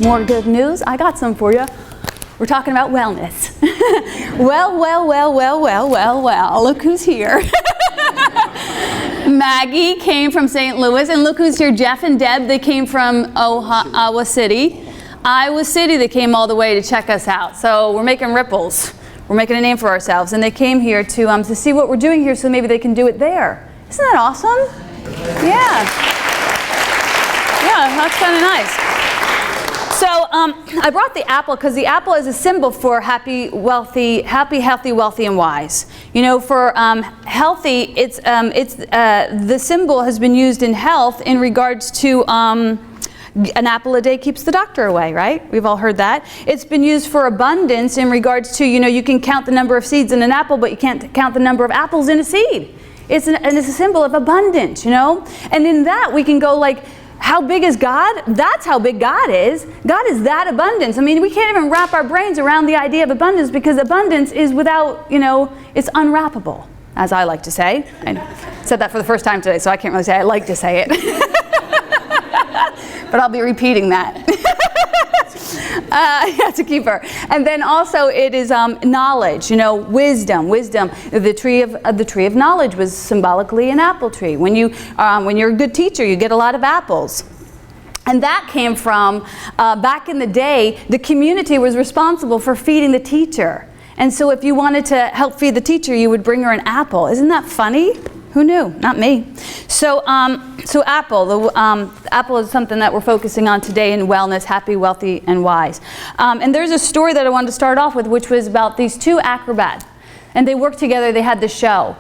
More good news? I got some for you. We're talking about wellness. Well, look who's here. Maggie came from St. Louis, and look who's here, Jeff and Deb. They came from Iowa City. They came all the way to check us out. So we're making ripples. We're making a name for ourselves. And they came here to see what we're doing here so maybe they can do it there. Isn't that awesome? Yeah. Yeah, that's kind of nice. So I brought the apple because the apple is a symbol for happy, healthy, wealthy, and wise. You know, for healthy, the symbol has been used in health in regards to an apple a day keeps the doctor away, right? We've all heard that. It's been used for abundance in regards to, you know, you can count the number of seeds in an apple, but you can't count the number of apples in a seed. It's a symbol of abundance, you know? And in that we can go like, how big is God? That's how big God is. God is that abundance. I mean, we can't even wrap our brains around the idea of abundance because abundance is without, you know, it's unwrappable, as I like to say. I said that for the first time today, so I can't really say I like to say it. But I'll be repeating that. It's a keeper. And then also it is knowledge, you know, wisdom. The tree of knowledge was symbolically an apple tree. When you're a good teacher, you get a lot of apples. And that came from, back in the day, the community was responsible for feeding the teacher. And so if you wanted to help feed the teacher, you would bring her an apple. Isn't that funny? Who knew? Not me. So apple. The apple is something that we're focusing on today in wellness, happy, wealthy, and wise. And there's a story that I wanted to start off with, which was about these two acrobats. And they worked together. They had this show.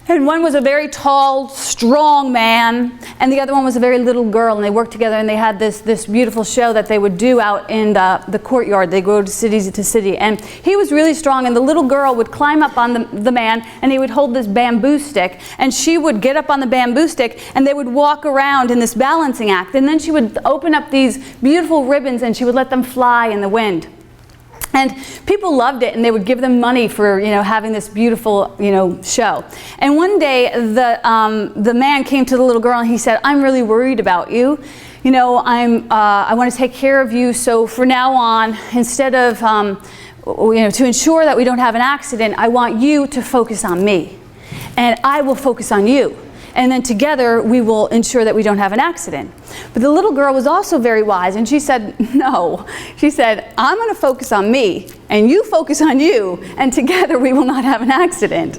And one was a very tall, strong man, and the other one was a very little girl, and they worked together, and they had this beautiful show that they would do out in the courtyard. They go to city to city, and he was really strong, and the little girl would climb up on the man, and he would hold this bamboo stick, and she would get up on the bamboo stick, and they would walk around in this balancing act, and then she would open up these beautiful ribbons, and she would let them fly in the wind. And people loved it, and they would give them money for, you know, having this beautiful, you know, show. And one day, the man came to the little girl, and he said, "I'm really worried about you. You know, I want to take care of you. So for now on, instead of, you know, to ensure that we don't have an accident, I want you to focus on me, and I will focus on you. And then together we will ensure that we don't have an accident." But the little girl was also very wise, and she said, "No." She said, "I'm going to focus on me, and you focus on you, and together we will not have an accident."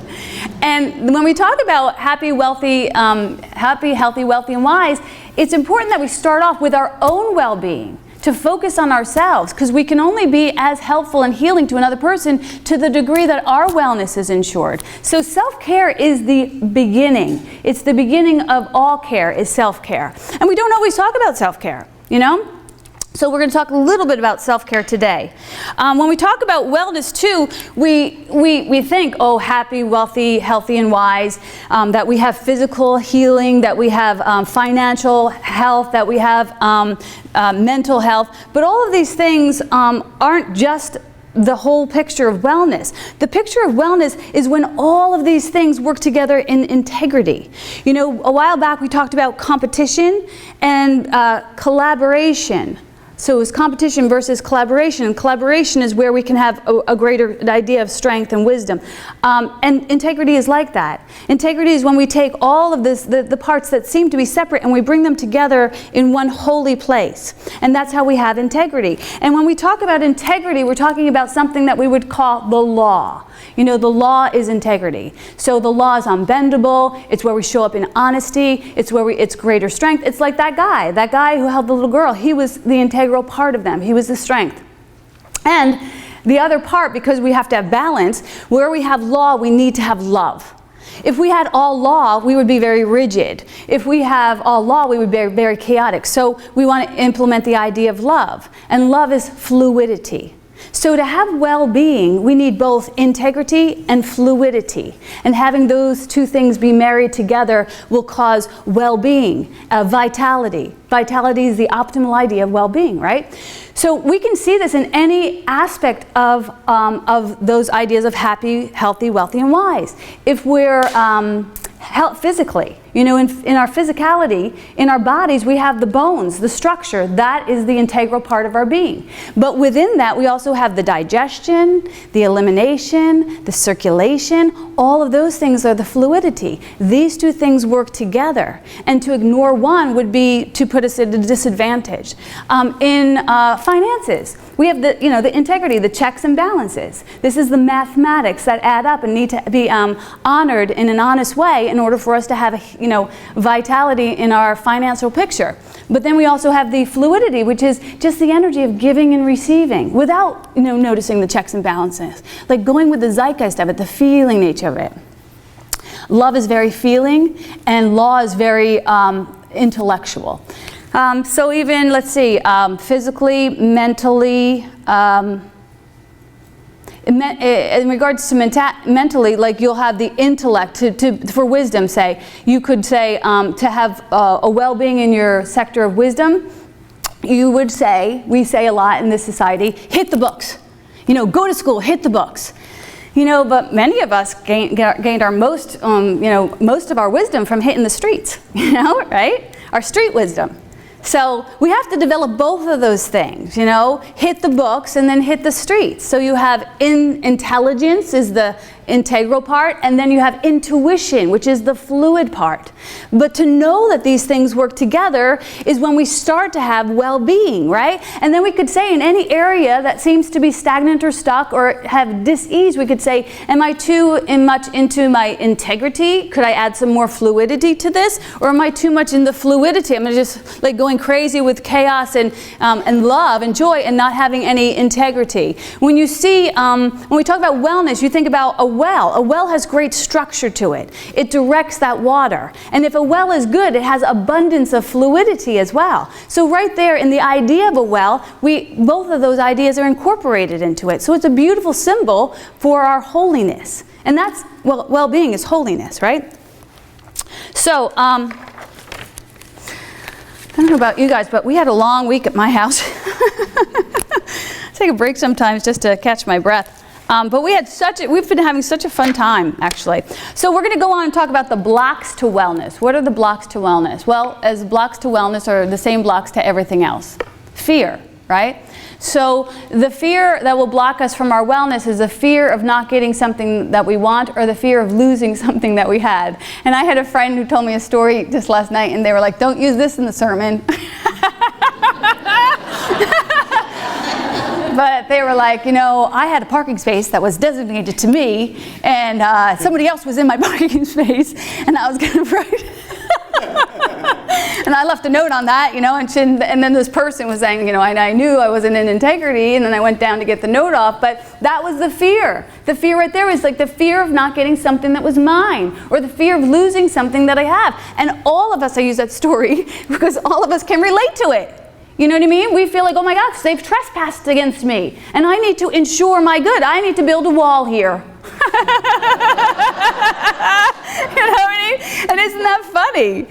And when we talk about happy, healthy, wealthy, and wise, it's important that we start off with our own well-being, to focus on ourselves, because we can only be as helpful and healing to another person to the degree that our wellness is ensured. So self-care is the beginning. It's the beginning of all care, is self-care. And we don't always talk about self-care, you know? So we're going to talk a little bit about self-care today. When we talk about wellness too, we think, oh, happy, wealthy, healthy, and wise, that we have physical healing, that we have financial health, that we have mental health. But all of these things aren't just the whole picture of wellness. The picture of wellness is when all of these things work together in integrity. You know, a while back we talked about competition and collaboration. So it's competition versus collaboration. And collaboration is where we can have a greater idea of strength and wisdom. And integrity is like that. Integrity is when we take all of this, the parts that seem to be separate, and we bring them together in one holy place. And that's how we have integrity. And when we talk about integrity, we're talking about something that we would call the law. You know, the law is integrity. So the law is unbendable. It's where we show up in honesty. It's where it's greater strength. It's like that guy who held the little girl. He was the integral part of them. He was the strength. And the other part, because we have to have balance, where we have law, we need to have love. If we had all law, we would be very rigid. If we have all law, we would be very chaotic. So we want to implement the idea of love. And love is fluidity. So to have well-being, we need both integrity and fluidity. And having those two things be married together will cause well-being, vitality. Vitality is the optimal idea of well-being, right? So we can see this in any aspect of those ideas of happy, healthy, wealthy, and wise. If we're physically, You know, in our physicality, in our bodies, we have the bones, the structure. That is the integral part of our being. But within that, we also have the digestion, the elimination, the circulation. All of those things are the fluidity. These two things work together. And to ignore one would be to put us at a disadvantage. In finances, we have the integrity, the checks and balances. This is the mathematics that add up and need to be honored in an honest way in order for us to have vitality in our financial picture. But then we also have the fluidity, which is just the energy of giving and receiving without noticing the checks and balances. Like going with the zeitgeist of it, the feeling nature of it. Love is very feeling, and law is very intellectual. So even, let's see, physically, mentally, in regards to mentally, like you'll have the intellect for wisdom, say. You could say to have a well-being in your sector of wisdom, you would say, we say a lot in this society, hit the books. Go to school, hit the books. But many of us gained our most of our wisdom from hitting the streets, right? Our street wisdom. So we have to develop both of those things, hit the books and then hit the streets. So you have intelligence is the integral part, and then you have intuition, which is the fluid part. But to know that these things work together is when we start to have well-being, right? And then we could say in any area that seems to be stagnant or stuck or have dis-ease, we could say, am I too much into my integrity? Could I add some more fluidity to this? Or am I too much in the fluidity? I'm just like going crazy with chaos and love and joy and not having any integrity. When you see, when we talk about wellness, you think about a well. A well has great structure to it. It directs that water. And if a well is good, it has abundance of fluidity as well. So right there in the idea of a well, both of those ideas are incorporated into it. So it's a beautiful symbol for our holiness. And that's, well-being is holiness, right? So, I don't know about you guys, but we had a long week at my house. Take a break sometimes just to catch my breath. But we've been having such a fun time, actually. So we're going to go on and talk about the blocks to wellness. What are the blocks to wellness? Well, as blocks to wellness are the same blocks to everything else. Fear, right? So the fear that will block us from our wellness is the fear of not getting something that we want or the fear of losing something that we had. And I had a friend who told me a story just last night, and they were like, don't use this in the sermon. But they were like, I had a parking space that was designated to me, and somebody else was in my parking space, and I was going to write. And I left a note on that, and then this person was saying, I knew I wasn't in integrity, and then I went down to get the note off, but that was the fear. The fear right there is like the fear of not getting something that was mine, or the fear of losing something that I have. And all of us, I use that story because all of us can relate to it. You know what I mean? We feel like, oh my gosh, they've trespassed against me, and I need to ensure my good. I need to build a wall here. You know what I mean? And isn't that funny?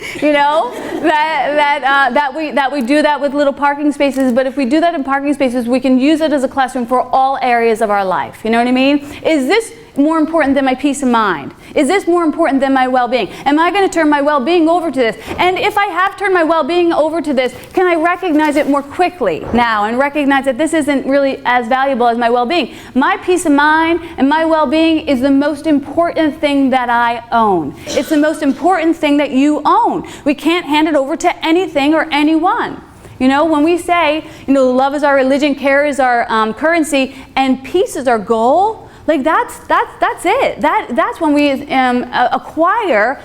That we do that with little parking spaces. But if we do that in parking spaces, we can use it as a classroom for all areas of our life. You know what I mean? Is this more important than my peace of mind? Is this more important than my well-being? Am I going to turn my well-being over to this? And if I have turned my well-being over to this, can I recognize it more quickly now and recognize that this isn't really as valuable as my well-being? My peace of mind and my well-being is the most important thing that I own. It's the most important thing that you own. We can't hand it over to anything or anyone. When we say, love is our religion, care is our currency, and peace is our goal, like that's it. That's when we acquire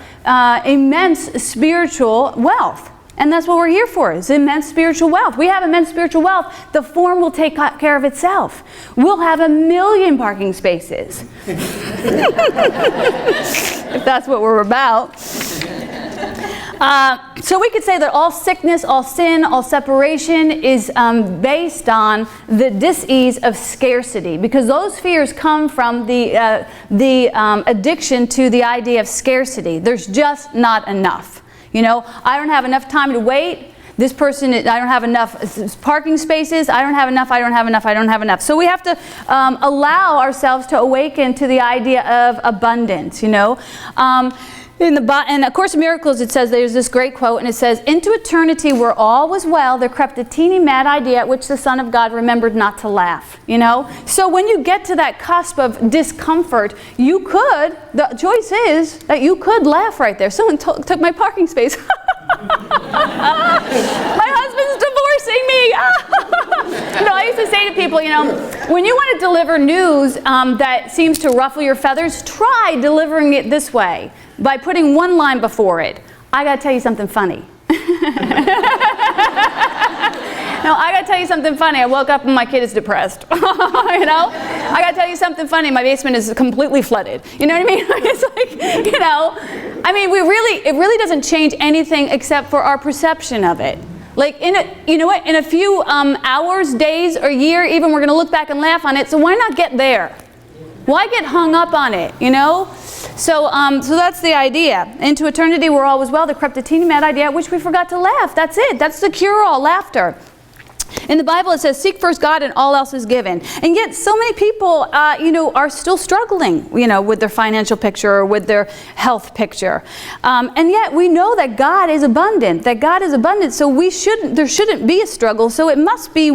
immense spiritual wealth. And that's what we're here for, is immense spiritual wealth. We have immense spiritual wealth. The form will take care of itself. We'll have 1 million parking spaces. If that's what we're about. So we could say that all sickness, all sin, all separation is based on the dis-ease of scarcity, because those fears come from the addiction to the idea of scarcity. There's just not enough. I don't have enough time to wait. This person, I don't have enough parking spaces. I don't have enough, I don't have enough, I don't have enough. So we have to allow ourselves to awaken to the idea of abundance, In A Course in Miracles, it says, there's this great quote, and it says, "Into eternity where all was well, there crept a teeny mad idea at which the Son of God remembered not to laugh." You know? So when you get to that cusp of discomfort, the choice is that you could laugh right there. Someone took my parking space. My husband's divorcing me. I used to say to people, when you want to deliver news that seems to ruffle your feathers, try delivering it this way, by putting one line before it. "I got to tell you something funny." No, I got to tell you something funny. I woke up and my kid is depressed. I got to tell you something funny. My basement is completely flooded. You know what I mean? It's like, it really doesn't change anything except for our perception of it. Like, in a few hours, days, or year, even, we're going to look back and laugh on it. So why not get there? Why get hung up on it, So that's the idea. Into eternity where all was well, there crept a teeny mad idea at which we forgot to laugh. That's it. That's the cure-all, laughter. In the Bible, it says, "Seek first God and all else is given." And yet so many people, are still struggling, with their financial picture or with their health picture. And yet we know that God is abundant, so there shouldn't be a struggle. So we must be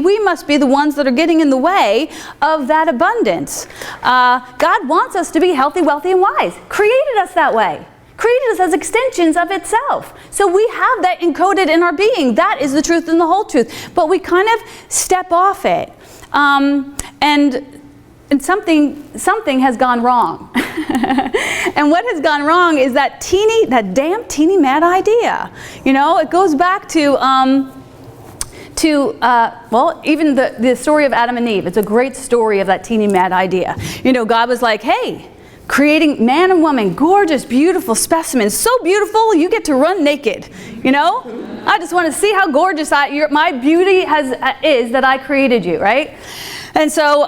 the ones that are getting in the way of that abundance. God wants us to be healthy, wealthy, and wise. Created us that way. Created us as extensions of itself. So we have that encoded in our being. That is the truth and the whole truth. But we kind of step off it. And something has gone wrong. And what has gone wrong is that damn teeny mad idea. It goes back to even the story of Adam and Eve. It's a great story of that teeny mad idea. God was like, "Hey, creating man and woman, gorgeous, beautiful specimens, so beautiful you get to run naked. I just want to see how gorgeous my beauty is that I created you," right? And so,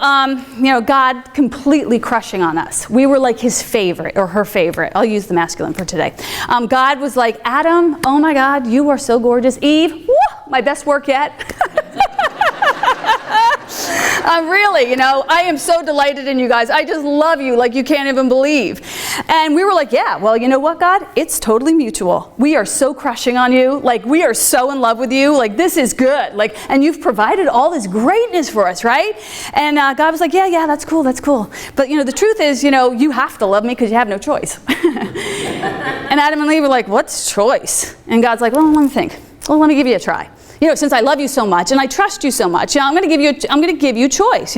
God completely crushing on us. We were like his favorite or her favorite. I'll use the masculine for today. God was like, "Adam, oh my God, you are so gorgeous. Eve, woo, my best work yet." Really, I am so delighted in you guys. I just love you like you can't even believe. And we were like, "Yeah, well, you know what, God? It's totally mutual. We are so crushing on you. Like, we are so in love with you. Like, this is good. Like, and you've provided all this greatness for us, right?" And God was like, yeah, that's cool. But, the truth is, you have to love me because you have no choice. And Adam and Eve were like, "What's choice?" And God's like, "Well, let me think. Well, let me give you a try. Since I love you so much and I trust you so much, I'm going to give you a choice,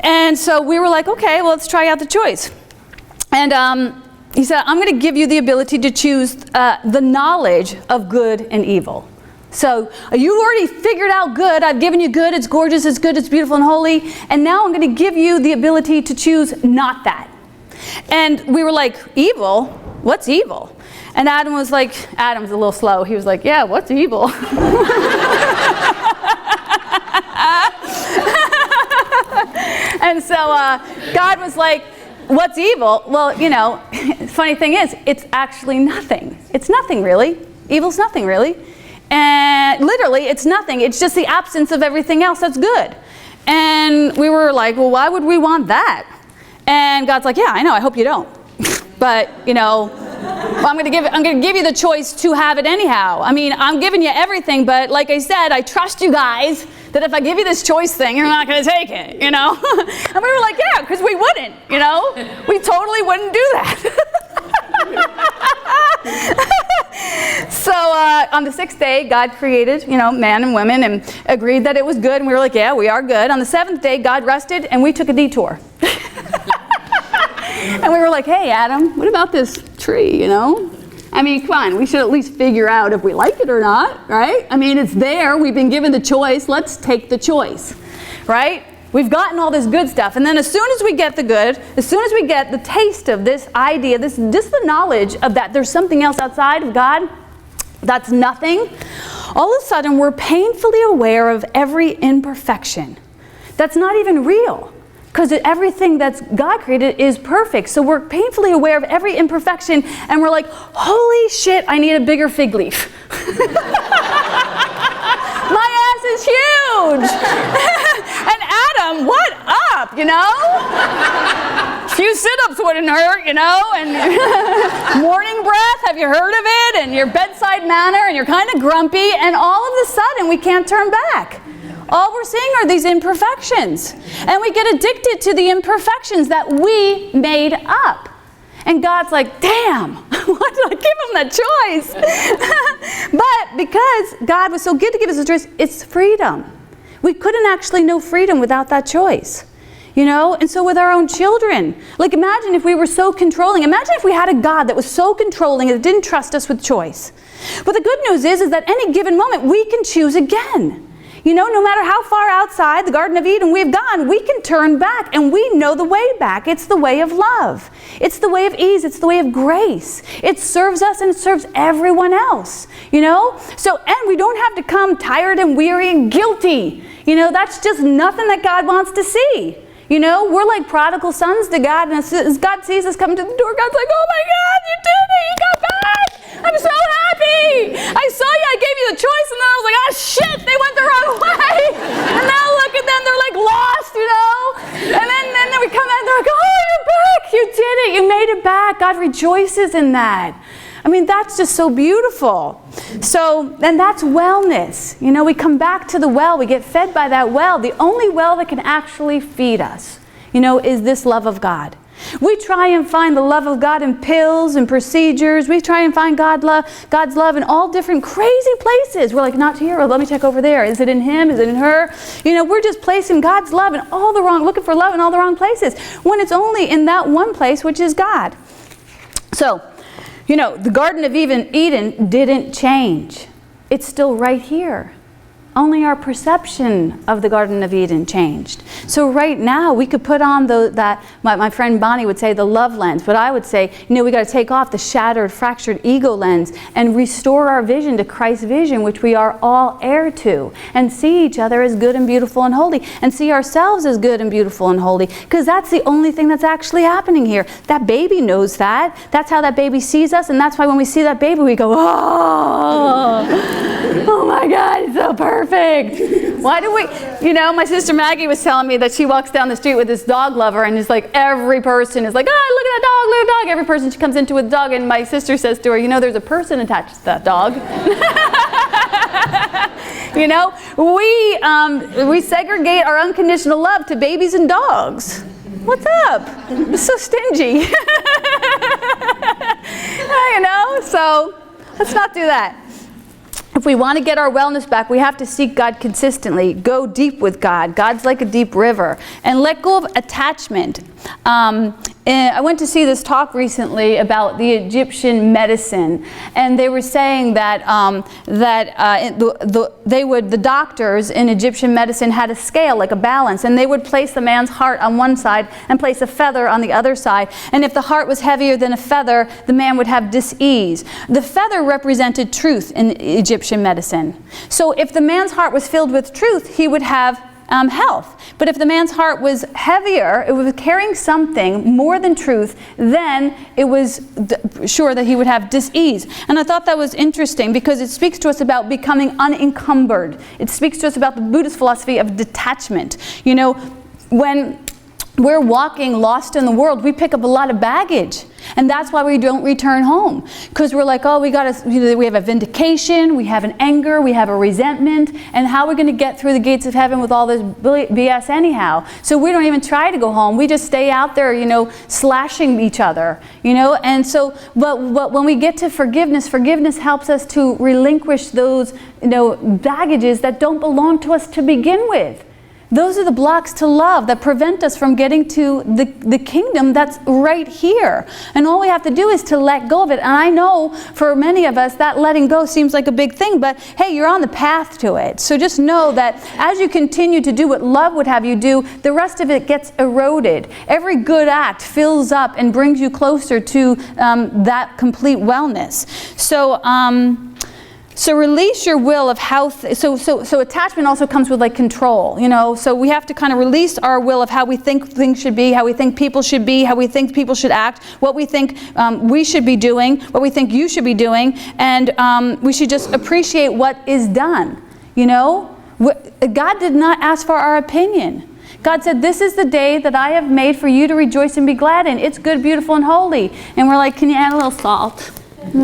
And so we were like, "Okay, well, let's try out the choice." And he said, "I'm going to give you the ability to choose the knowledge of good and evil." So you already figured out good. I've given you good. It's gorgeous. It's good. It's beautiful and holy. And now I'm going to give you the ability to choose not that. And we were like, "Evil? What's evil?" And Adam's a little slow. He was like, "Yeah, what's evil?" And so God was like, "What's evil?" Well, funny thing is, it's actually nothing. It's nothing really. Evil's nothing really. And literally, it's nothing. It's just the absence of everything else that's good. And we were like, "Well, why would we want that?" And God's like, "Yeah, I know. I hope you don't. But, well, I'm going to give you the choice to have it anyhow. I mean, I'm giving you everything, but like I said, I trust you guys that if I give you this choice thing, you're not going to take it, And we were like, "Yeah, because we wouldn't, We totally wouldn't do that." So on the 6th day, God created, man and women and agreed that it was good. And we were like, "Yeah, we are good." On the 7th day, God rested and we took a detour. And we were like, "Hey, Adam, what about this tree, I mean, come on, we should at least figure out if we like it or not, right? I mean, it's there. We've been given the choice. Let's take the choice, right? We've gotten all this good stuff. And then as soon as we get the good, as soon as we get the taste of this idea, just the knowledge of that there's something else outside of God that's nothing, all of a sudden we're painfully aware of every imperfection that's not even real. Because everything that's God created is perfect. So we're painfully aware of every imperfection, and we're like, "Holy shit, I need a bigger fig leaf." My ass is huge. And Adam, what up, A few few sit-ups wouldn't hurt, you know, and morning breath, have you heard of it? And your bedside manner, and you're kind of grumpy, and all of a sudden we can't turn back. All we're seeing are these imperfections. And we get addicted to the imperfections that we made up. And God's like, damn, why did I give him that choice? But because God was so good to give us a choice, it's freedom. We couldn't actually know freedom without that choice. You know, and so with our own children, like imagine if we were so controlling. Imagine if we had a God that was so controlling and didn't trust us with choice. But the good news is that any given moment we can choose again. You know, no matter how far outside the Garden of Eden we've gone, we can turn back, and we know the way back. It's the way of love. It's the way of ease. It's the way of grace. It serves us and it serves everyone else, you know? So, and we don't have to come tired and weary and guilty. You know, that's just nothing that God wants to see. You know, we're like prodigal sons to God, and as God sees us coming to the door, God's like, oh my God, you did it, you got back. I'm so happy. I saw you, I gave you the choice, and then I was like, oh shit, they went the wrong way. And now look at them, they're like lost, you know. And then we come out and they're like, oh, you're back, you did it, you made it back. God rejoices in that. I mean, that's just so beautiful. So, and that's wellness. You know, we come back to the well, we get fed by that well. The only well that can actually feed us, you know, is this love of God. We try and find the love of God in pills and procedures. We try and find God's love in all different crazy places. We're like, not here, or let me check over there. Is it in him? Is it in her? You know, we're just placing God's love in all the wrong, looking for love in all the wrong places, when it's only in that one place, which is God. So, you know, the Garden of Eden didn't change. It's still right here. Only our perception of the Garden of Eden changed. So right now, we could put on my friend Bonnie would say the love lens, but I would say, you know, we got to take off the shattered, fractured ego lens and restore our vision to Christ's vision, which we are all heir to, and see each other as good and beautiful and holy, and see ourselves as good and beautiful and holy, because that's the only thing that's actually happening here. That baby knows that. That's how that baby sees us, and that's why when we see that baby, we go, oh my God, it's so perfect. Why do we, you know, my sister Maggie was telling me that she walks down the street with this dog lover, and it's like every person is like, oh, look at that dog, every person she comes into with a dog, and my sister says to her, you know, there's a person attached to that dog. You know, we segregate our unconditional love to babies and dogs. What's up? It's so stingy. You know, so let's not do that. If we want to get our wellness back, we have to seek God consistently. Go deep with God. God's like a deep river. And let go of attachment. I went to see this talk recently about the Egyptian medicine, and they were saying that the doctors in Egyptian medicine had a scale, like a balance, and they would place the man's heart on one side and place a feather on the other side. And if the heart was heavier than a feather, the man would have dis-ease. The feather represented truth in Egyptian medicine. So if the man's heart was filled with truth, he would have health. But if the man's heart was heavier, it was carrying something more than truth, then it was sure that he would have dis-ease. And I thought that was interesting because it speaks to us about becoming unencumbered. It speaks to us about the Buddhist philosophy of detachment. You know, when we're walking lost in the world, we pick up a lot of baggage. And that's why we don't return home. Because we're like, oh, we have a vindication, we have an anger, we have a resentment, and how are we going to get through the gates of heaven with all this BS anyhow? So we don't even try to go home. We just stay out there, you know, slashing each other, you know. And so, but when we get to forgiveness, forgiveness helps us to relinquish those, you know, baggages that don't belong to us to begin with. Those are the blocks to love that prevent us from getting to the kingdom that's right here. And all we have to do is to let go of it. And I know for many of us that letting go seems like a big thing, but hey, you're on the path to it. So just know that as you continue to do what love would have you do, the rest of it gets eroded. Every good act fills up and brings you closer to that complete wellness. So release your will of how, so attachment also comes with like control, you know, so we have to kind of release our will of how we think things should be, how we think people should be, how we think people should act, what we think we should be doing, what we think you should be doing, and we should just appreciate what is done, you know. God did not ask for our opinion. God said, this is the day that I have made for you to rejoice and be glad in. It's good, beautiful, and holy. And we're like, can you add a little salt? And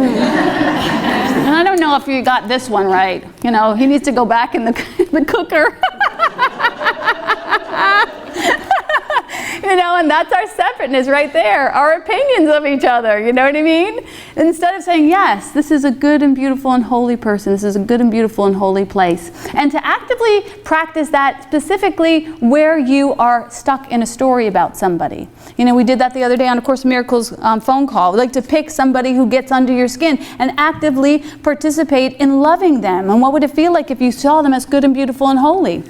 I don't know if you got this one right. You know, he needs to go back in the cooker. You know, and that's our separateness right there, our opinions of each other, you know what I mean? Instead of saying, yes, this is a good and beautiful and holy person, this is a good and beautiful and holy place. And to actively practice that specifically where you are stuck in a story about somebody. You know, we did that the other day on A Course in Miracles phone call. We like to pick somebody who gets under your skin and actively participate in loving them. And what would it feel like if you saw them as good and beautiful and holy?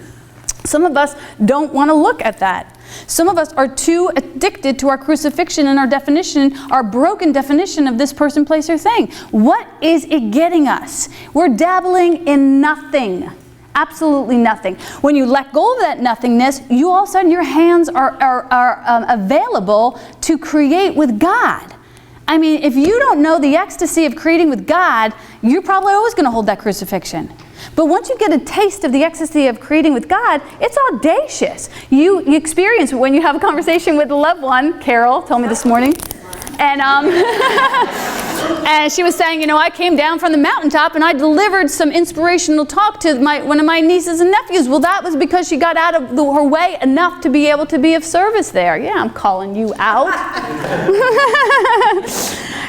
Some of us don't want to look at that. Some of us are too addicted to our crucifixion and our definition, our broken definition of this person, place, or thing. What is it getting us? We're dabbling in nothing. Absolutely nothing. When you let go of that nothingness, you all of a sudden your hands are available to create with God. I mean, if you don't know the ecstasy of creating with God, you're probably always going to hold that crucifixion. But once you get a taste of the ecstasy of creating with God, it's audacious. You experience it when you have a conversation with a loved one. Carol told me this morning. And, and she was saying, you know, I came down from the mountaintop and I delivered some inspirational talk to one of my nieces and nephews. Well, that was because she got out of her way enough to be able to be of service there. Yeah, I'm calling you out.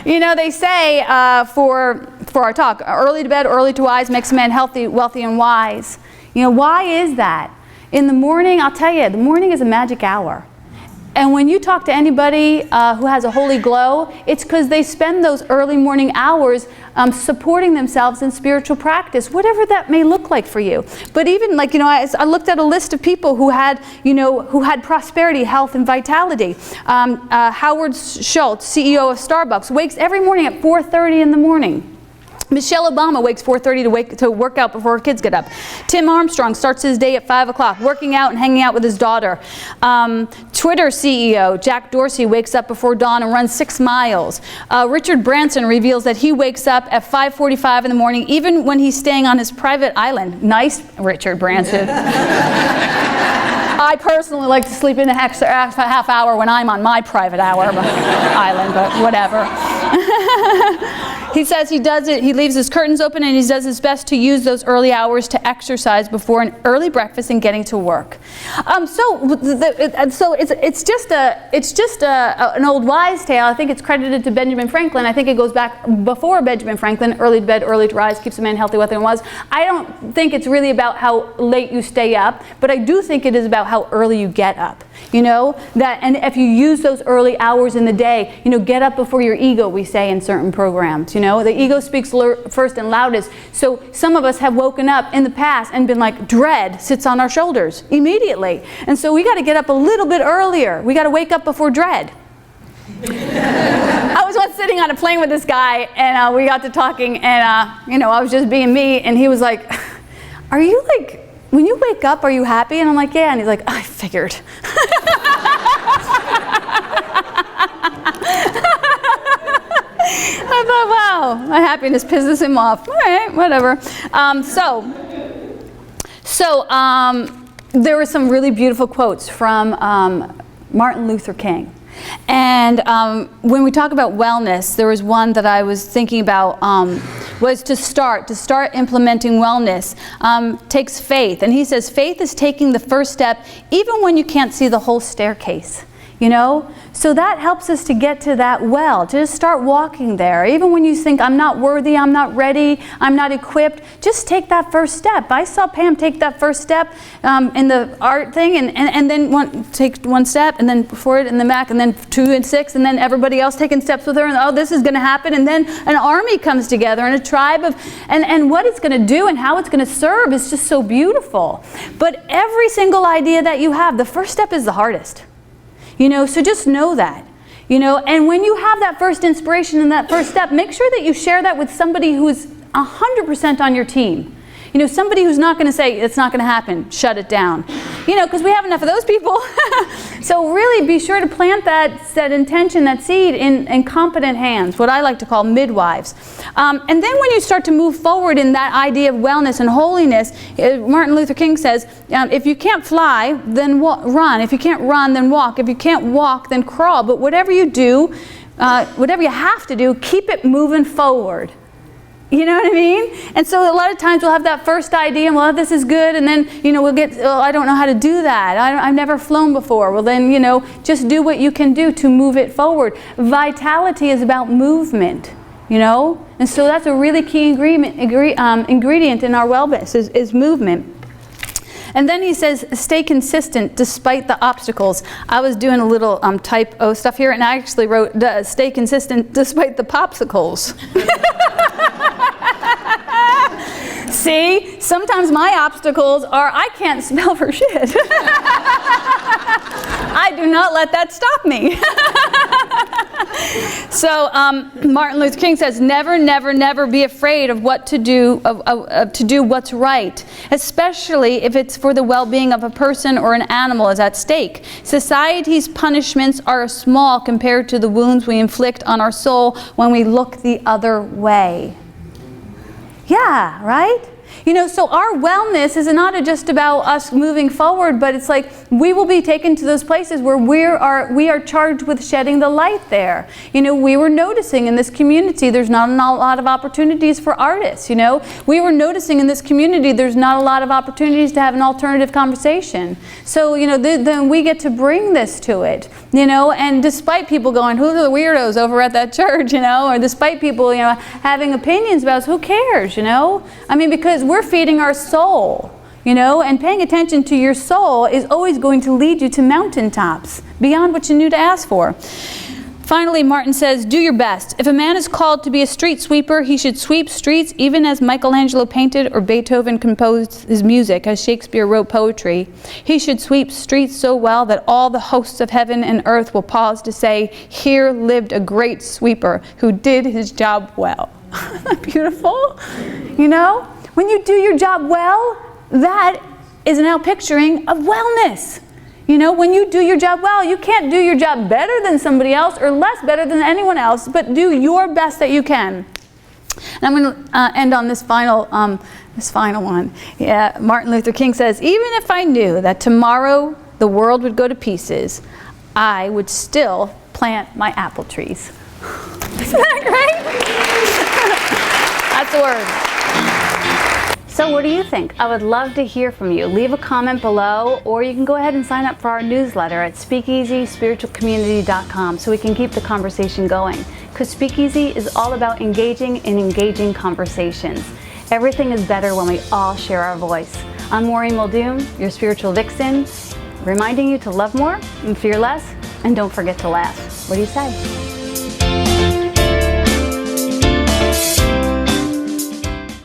You know, they say for our talk, early to bed, early to rise makes a man healthy, wealthy, and wise. You know, why is that? In the morning, I'll tell you, the morning is a magic hour. And when you talk to anybody who has a holy glow, it's because they spend those early morning hours supporting themselves in spiritual practice, whatever that may look like for you. But even like, you know, I looked at a list of people who had, you know, who had prosperity, health, and vitality. Howard Schultz, CEO of Starbucks, wakes every morning at 4:30 in the morning. Michelle Obama wakes 4:30 to work out before her kids get up. Tim Armstrong starts his day at 5 o'clock, working out and hanging out with his daughter. Twitter CEO Jack Dorsey wakes up before dawn and runs 6 miles. Richard Branson reveals that he wakes up at 5:45 in the morning, even when he's staying on his private island. Nice, Richard Branson. I personally like to sleep in a half hour when I'm on my private island, but whatever. He says he does it, he leaves his curtains open and he does his best to use those early hours to exercise before an early breakfast and getting to work. So it's just an old wise tale. I think it's credited to Benjamin Franklin. I think it goes back before Benjamin Franklin. Early to bed, early to rise keeps a man healthy, wealthy, and wise. I don't think it's really about how late you stay up, but I do think it is about how early you get up. You know, and if you use those early hours in the day, you know, get up before your ego, we say in certain programs. You know, the ego speaks first and loudest. So some of us have woken up in the past and been like, dread sits on our shoulders immediately. And so we got to get up a little bit earlier. We got to wake up before dread. I was once sitting on a plane with this guy and we got to talking and, you know, I was just being me and he was like, are you like, when you wake up, are you happy? And I'm like, yeah. And he's like, I figured. I thought, wow, my happiness pisses him off. All right, whatever. There were some really beautiful quotes from Martin Luther King. And when we talk about wellness, there was one that I was thinking about was to start implementing wellness takes faith. And he says, faith is taking the first step even when you can't see the whole staircase. You know, so that helps us to get to that well, to just start walking there. Even when you think, I'm not worthy, I'm not ready, I'm not equipped, just take that first step. I saw Pam take that first step in the art thing and then take one step and then forward and then back and then 2 and 6 and then everybody else taking steps with her and oh, this is going to happen. And then an army comes together and a tribe of, and what it's going to do and how it's going to serve is just so beautiful. But every single idea that you have, the first step is the hardest. You know, so just know that, you know, and when you have that first inspiration and that first step, make sure that you share that with somebody who is 100% on your team. You know, somebody who's not going to say, it's not going to happen, shut it down. You know, because we have enough of those people. So really be sure to plant that intention, that seed in competent hands, what I like to call midwives. And then when you start to move forward in that idea of wellness and holiness, Martin Luther King says, if you can't fly, then run. If you can't run, then walk. If you can't walk, then crawl. But whatever you do, whatever you have to do, keep it moving forward. You know what I mean? And so a lot of times we'll have that first idea and well, this is good, and then, you know, we'll get, oh, I don't know how to do that. I've never flown before. Well then, you know, just do what you can do to move it forward. Vitality is about movement, you know? And so that's a really key ingredient in our wellness is movement. And then he says, stay consistent despite the obstacles. I was doing a little type O stuff here, and I actually wrote, stay consistent despite the popsicles. See, sometimes my obstacles are I can't spell for shit. I do not let that stop me. So Martin Luther King says, never, never, never be afraid of what to do, to do what's right, especially if it's for the well-being of a person or an animal is at stake. Society's punishments are small compared to the wounds we inflict on our soul when we look the other way. Yeah, right? You know, so our wellness is not just about us moving forward, but it's like we will be taken to those places where we are charged with shedding the light there. You know, we were noticing in this community there's not a lot of opportunities for artists, you know. We were noticing in this community there's not a lot of opportunities to have an alternative conversation. So, you know, then we get to bring this to it, you know, and despite people going, who are the weirdos over at that church, you know, or despite people, you know, having opinions about us, who cares, you know? I mean, because we're feeding our soul, you know, and paying attention to your soul is always going to lead you to mountaintops beyond what you knew to ask for. Finally, Martin says, do your best. If a man is called to be a street sweeper, he should sweep streets even as Michelangelo painted or Beethoven composed his music, as Shakespeare wrote poetry. He should sweep streets so well that all the hosts of heaven and earth will pause to say, here lived a great sweeper who did his job well. Isn't that beautiful? You know? When you do your job well, that is now picturing of wellness. You know, when you do your job well, you can't do your job better than somebody else or less better than anyone else, but do your best that you can. And I'm going to end on this final one. Yeah, Martin Luther King says, even if I knew that tomorrow the world would go to pieces, I would still plant my apple trees. Isn't that great? That's a word. So what do you think? I would love to hear from you. Leave a comment below, or you can go ahead and sign up for our newsletter at speakeasyspiritualcommunity.com so we can keep the conversation going. Because Speakeasy is all about engaging in engaging conversations. Everything is better when we all share our voice. I'm Maureen Muldoon, your spiritual vixen, reminding you to love more and fear less, and don't forget to laugh. What do you say?